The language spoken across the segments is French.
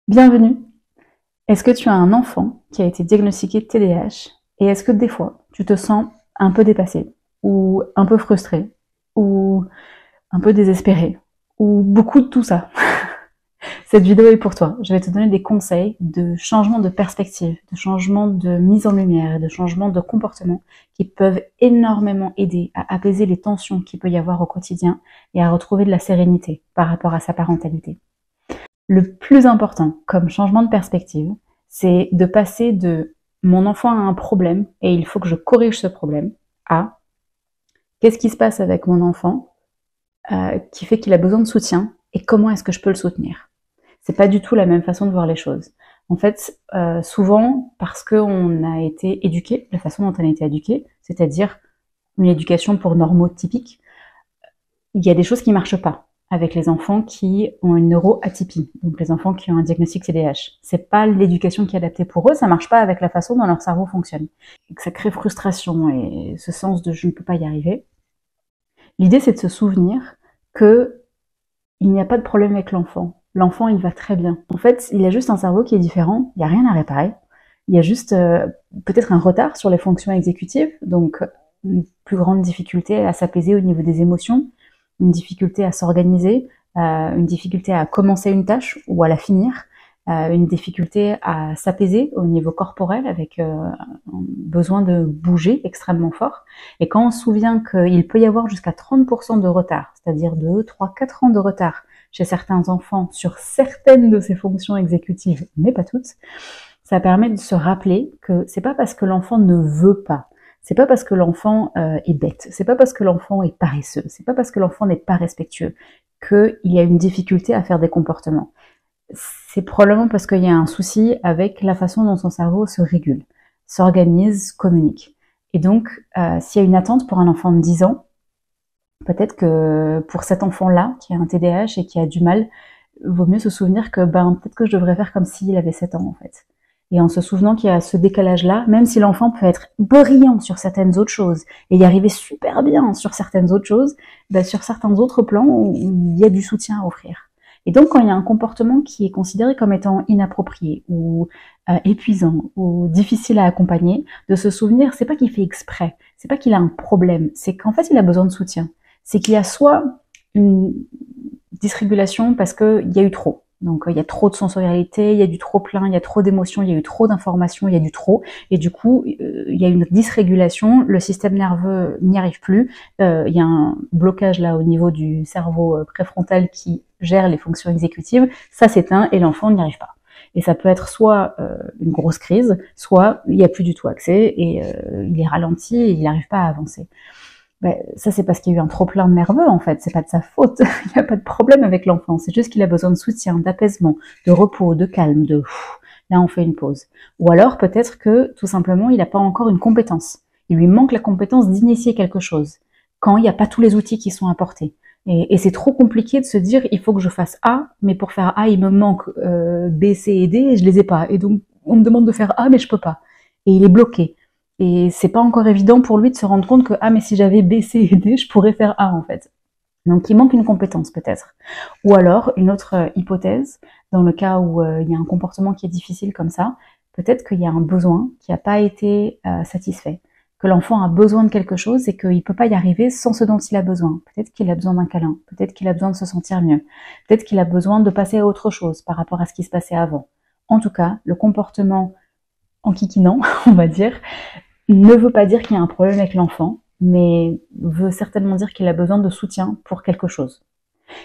Bienvenue. Est-ce que tu as un enfant qui a été diagnostiqué TDAH et est-ce que des fois tu te sens un peu dépassé ou un peu frustré ou un peu désespéré ou beaucoup de tout ça? Cette vidéo est pour toi. Je vais te donner des conseils de changement de perspective, de changement de mise en lumière et de changement de comportement qui peuvent énormément aider à apaiser les tensions qu'il peut y avoir au quotidien et à retrouver de la sérénité par rapport à sa parentalité. Le plus important comme changement de perspective, c'est de passer de mon enfant a un problème et il faut que je corrige ce problème à qu'est-ce qui se passe avec mon enfant qui fait qu'il a besoin de soutien et comment est-ce que je peux le soutenir. C'est pas du tout la même façon de voir les choses. En fait, souvent parce qu'on a été éduqué, la façon dont on a été éduqué, c'est-à-dire une éducation pour normaux typiques, il y a des choses qui marchent pas avec les enfants qui ont une neuroatypie, donc les enfants qui ont un diagnostic TDAH. C'est pas l'éducation qui est adaptée pour eux, ça marche pas avec la façon dont leur cerveau fonctionne. Et que ça crée frustration et ce sens de je ne peux pas y arriver. L'idée, c'est de se souvenir que il n'y a pas de problème avec l'enfant. L'enfant, il va très bien. En fait, il a juste un cerveau qui est différent, il n'y a rien à réparer. Il y a juste peut-être un retard sur les fonctions exécutives, donc une plus grande difficulté à s'apaiser au niveau des émotions, une difficulté à s'organiser, une difficulté à commencer une tâche ou à la finir, une difficulté à s'apaiser au niveau corporel avec un besoin de bouger extrêmement fort. Et quand on se souvient qu'il peut y avoir jusqu'à 30% de retard, c'est-à-dire 2, 3, 4 ans de retard chez certains enfants sur certaines de ces fonctions exécutives, mais pas toutes, ça permet de se rappeler que c'est pas parce que l'enfant ne veut pas, c'est pas parce que l'enfant est bête, c'est pas parce que l'enfant est paresseux, c'est pas parce que l'enfant n'est pas respectueux qu'il y a une difficulté à faire des comportements. C'est probablement parce qu'il y a un souci avec la façon dont son cerveau se régule, s'organise, communique. Et donc, s'il y a une attente pour un enfant de 10 ans, peut-être que pour cet enfant-là, qui a un TDAH et qui a du mal, vaut mieux se souvenir que peut-être que je devrais faire comme s'il avait 7 ans en fait. Et en se souvenant qu'il y a ce décalage-là, même si l'enfant peut être brillant sur certaines autres choses et y arriver super bien sur certaines autres choses, sur certains autres plans, il y a du soutien à offrir. Et donc, quand il y a un comportement qui est considéré comme étant inapproprié ou épuisant ou difficile à accompagner, de se souvenir, c'est pas qu'il fait exprès, c'est pas qu'il a un problème, c'est qu'en fait, il a besoin de soutien. C'est qu'il y a soit une dysrégulation parce qu'il y a eu trop. Donc il y a trop de sensorialité, il y a du trop plein, il y a trop d'émotions, il y a eu trop d'informations, il y a du trop, et du coup il y a une dysrégulation, le système nerveux n'y arrive plus, il y a un blocage là au niveau du cerveau préfrontal qui gère les fonctions exécutives, ça s'éteint et l'enfant n'y arrive pas. Et ça peut être soit une grosse crise, soit il n'y a plus du tout accès et il est ralenti et il n'arrive pas à avancer. Ça c'est parce qu'il y a eu un trop plein de nerveux en fait, c'est pas de sa faute, il n'y a pas de problème avec l'enfant, c'est juste qu'il a besoin de soutien, d'apaisement, de repos, de calme, là on fait une pause. Ou alors peut-être que tout simplement il n'a pas encore une compétence, il lui manque la compétence d'initier quelque chose, quand il n'y a pas tous les outils qui sont apportés. Et c'est trop compliqué de se dire il faut que je fasse A, mais pour faire A il me manque B, C et D et je les ai pas, et donc on me demande de faire A mais je peux pas, et il est bloqué. Et c'est pas encore évident pour lui de se rendre compte que ah mais si j'avais B, C et D, je pourrais faire A en fait. Donc il manque une compétence peut-être. Ou alors une autre hypothèse, dans le cas où il y a un comportement qui est difficile comme ça, peut-être qu'il y a un besoin qui n'a pas été satisfait, que l'enfant a besoin de quelque chose et qu'il peut pas y arriver sans ce dont il a besoin. Peut-être qu'il a besoin d'un câlin, peut-être qu'il a besoin de se sentir mieux, peut-être qu'il a besoin de passer à autre chose par rapport à ce qui se passait avant. En tout cas, le comportement enquiquinant, on va dire, ne veut pas dire qu'il y a un problème avec l'enfant, mais veut certainement dire qu'il a besoin de soutien pour quelque chose.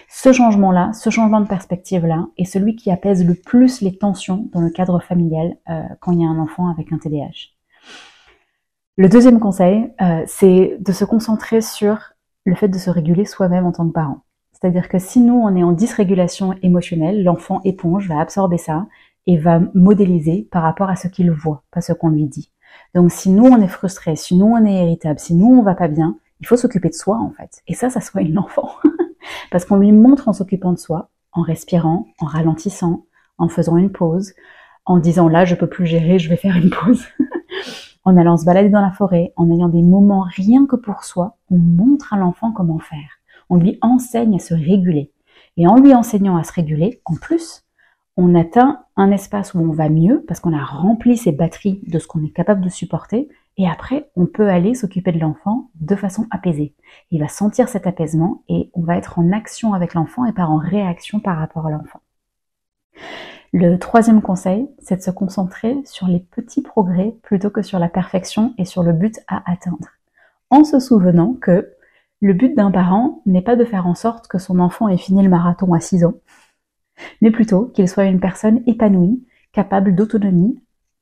Ce changement-là, ce changement de perspective-là, est celui qui apaise le plus les tensions dans le cadre familial quand il y a un enfant avec un TDAH. Le deuxième conseil, c'est de se concentrer sur le fait de se réguler soi-même en tant que parent. C'est-à-dire que si nous, on est en dysrégulation émotionnelle, l'enfant éponge va absorber ça et va modéliser par rapport à ce qu'il voit, pas ce qu'on lui dit. Donc si nous on est frustré, si nous on est irritable, si nous on va pas bien, il faut s'occuper de soi en fait. Et ça soigne l'enfant. Parce qu'on lui montre en s'occupant de soi, en respirant, en ralentissant, en faisant une pause, en disant là je peux plus gérer, je vais faire une pause. En allant se balader dans la forêt, en ayant des moments rien que pour soi, on montre à l'enfant comment faire. On lui enseigne à se réguler. Et en lui enseignant à se réguler, en plus, on atteint un espace où on va mieux parce qu'on a rempli ses batteries de ce qu'on est capable de supporter et après on peut aller s'occuper de l'enfant de façon apaisée. Il va sentir cet apaisement et on va être en action avec l'enfant et pas en réaction par rapport à l'enfant. Le troisième conseil, c'est de se concentrer sur les petits progrès plutôt que sur la perfection et sur le but à atteindre. En se souvenant que le but d'un parent n'est pas de faire en sorte que son enfant ait fini le marathon à 6 ans, mais plutôt qu'il soit une personne épanouie, capable d'autonomie,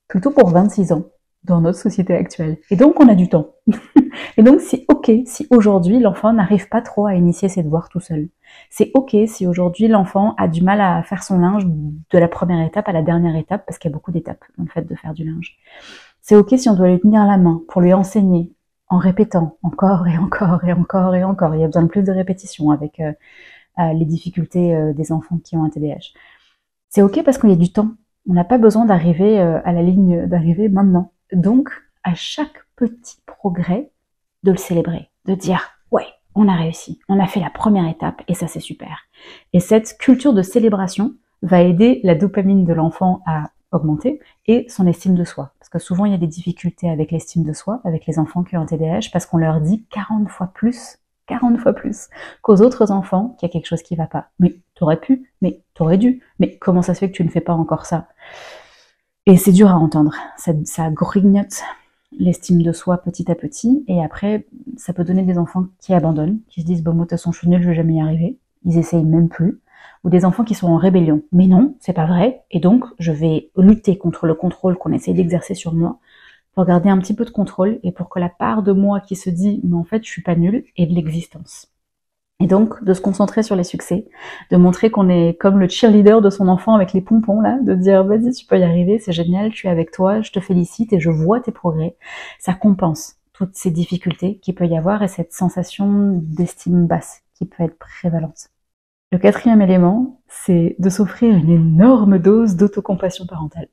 plutôt pour 26 ans dans notre société actuelle. Et donc on a du temps. Et donc c'est ok si aujourd'hui l'enfant n'arrive pas trop à initier ses devoirs tout seul. C'est ok si aujourd'hui l'enfant a du mal à faire son linge de la première étape à la dernière étape, parce qu'il y a beaucoup d'étapes dans le fait de faire du linge. C'est ok si on doit lui tenir la main pour lui enseigner en répétant encore et encore et encore et encore. Il y a besoin de plus de répétition avec les difficultés des enfants qui ont un TDAH. C'est ok parce qu'il y a du temps. On n'a pas besoin d'arriver à la ligne d'arrivée maintenant. Donc, à chaque petit progrès, de le célébrer, de dire « ouais, on a réussi, on a fait la première étape et ça c'est super ». Et cette culture de célébration va aider la dopamine de l'enfant à augmenter et son estime de soi. Parce que souvent, il y a des difficultés avec l'estime de soi, avec les enfants qui ont un TDAH, parce qu'on leur dit 40 fois plus qu'aux autres enfants qu'il y a quelque chose qui va pas. Mais t'aurais pu, mais t'aurais dû, mais comment ça se fait que tu ne fais pas encore ça? Et c'est dur à entendre, ça grignote l'estime de soi petit à petit, et après, ça peut donner des enfants qui abandonnent, qui se disent « bon, moi, de toute façon, je suis nulle, je vais jamais y arriver », ils essayent même plus, ou des enfants qui sont en rébellion. Mais non, c'est pas vrai, et donc, je vais lutter contre le contrôle qu'on essaye d'exercer sur moi, pour garder un petit peu de contrôle, et pour que la part de moi qui se dit « mais en fait, je suis pas nulle » ait de l'existence. Et donc, de se concentrer sur les succès, de montrer qu'on est comme le cheerleader de son enfant avec les pompons, là, de dire « vas-y, tu peux y arriver, c'est génial, je suis avec toi, je te félicite et je vois tes progrès », ça compense toutes ces difficultés qu'il peut y avoir et cette sensation d'estime basse qui peut être prévalente. Le quatrième élément, c'est de s'offrir une énorme dose d'autocompassion parentale.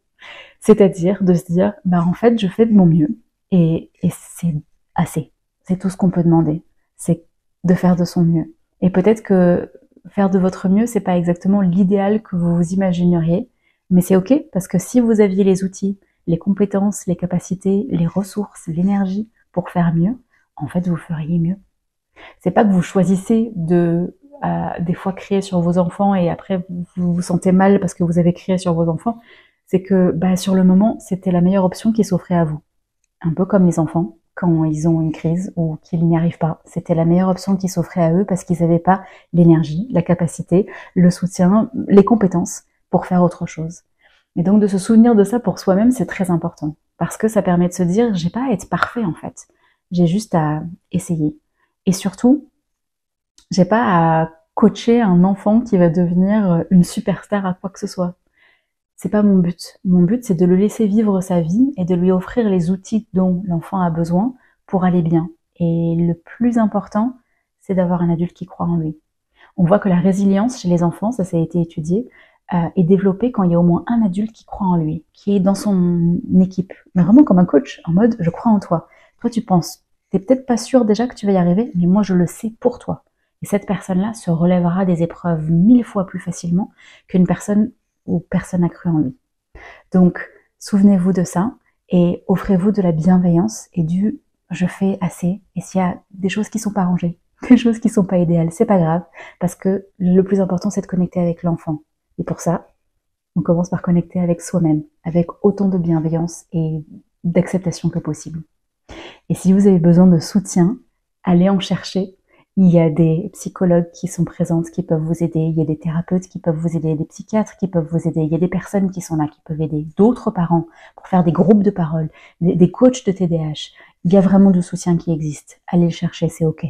C'est-à-dire de se dire « bah en fait, je fais de mon mieux et c'est assez, c'est tout ce qu'on peut demander, c'est de faire de son mieux ». Et peut-être que faire de votre mieux, c'est pas exactement l'idéal que vous vous imagineriez, mais c'est ok, parce que si vous aviez les outils, les compétences, les capacités, les ressources, l'énergie pour faire mieux, en fait, vous feriez mieux. C'est pas que vous choisissez de, des fois, crier sur vos enfants et après vous vous sentez mal parce que vous avez crié sur vos enfants, c'est que, bah, sur le moment, c'était la meilleure option qui s'offrait à vous. Un peu comme les enfants, quand ils ont une crise ou qu'ils n'y arrivent pas. C'était la meilleure option qui s'offrait à eux parce qu'ils n'avaient pas l'énergie, la capacité, le soutien, les compétences pour faire autre chose. Et donc de se souvenir de ça pour soi-même, c'est très important. Parce que ça permet de se dire, j'ai pas à être parfait en fait. J'ai juste à essayer. Et surtout, j'ai pas à coacher un enfant qui va devenir une superstar à quoi que ce soit. C'est pas mon but. Mon but, c'est de le laisser vivre sa vie et de lui offrir les outils dont l'enfant a besoin pour aller bien. Et le plus important, c'est d'avoir un adulte qui croit en lui. On voit que la résilience chez les enfants, ça a été étudié, est développée quand il y a au moins un adulte qui croit en lui, qui est dans son équipe, mais vraiment comme un coach, en mode « je crois en toi ». Toi, tu penses, t'es peut-être pas sûr déjà que tu vas y arriver, mais moi, je le sais pour toi. Et cette personne-là se relèvera des épreuves 1000 fois plus facilement qu'une personne où personne n'a cru en lui. Donc, souvenez-vous de ça et offrez-vous de la bienveillance et du « je fais assez ». Et s'il y a des choses qui sont pas rangées, des choses qui sont pas idéales, c'est pas grave, parce que le plus important, c'est de connecter avec l'enfant. Et pour ça, on commence par connecter avec soi-même, avec autant de bienveillance et d'acceptation que possible. Et si vous avez besoin de soutien, allez en chercher. Il y a des psychologues qui sont présentes, qui peuvent vous aider. Il y a des thérapeutes qui peuvent vous aider, des psychiatres qui peuvent vous aider. Il y a des personnes qui sont là, qui peuvent aider. D'autres parents pour faire des groupes de parole, des coachs de TDAH. Il y a vraiment du soutien qui existe. Allez le chercher, c'est ok.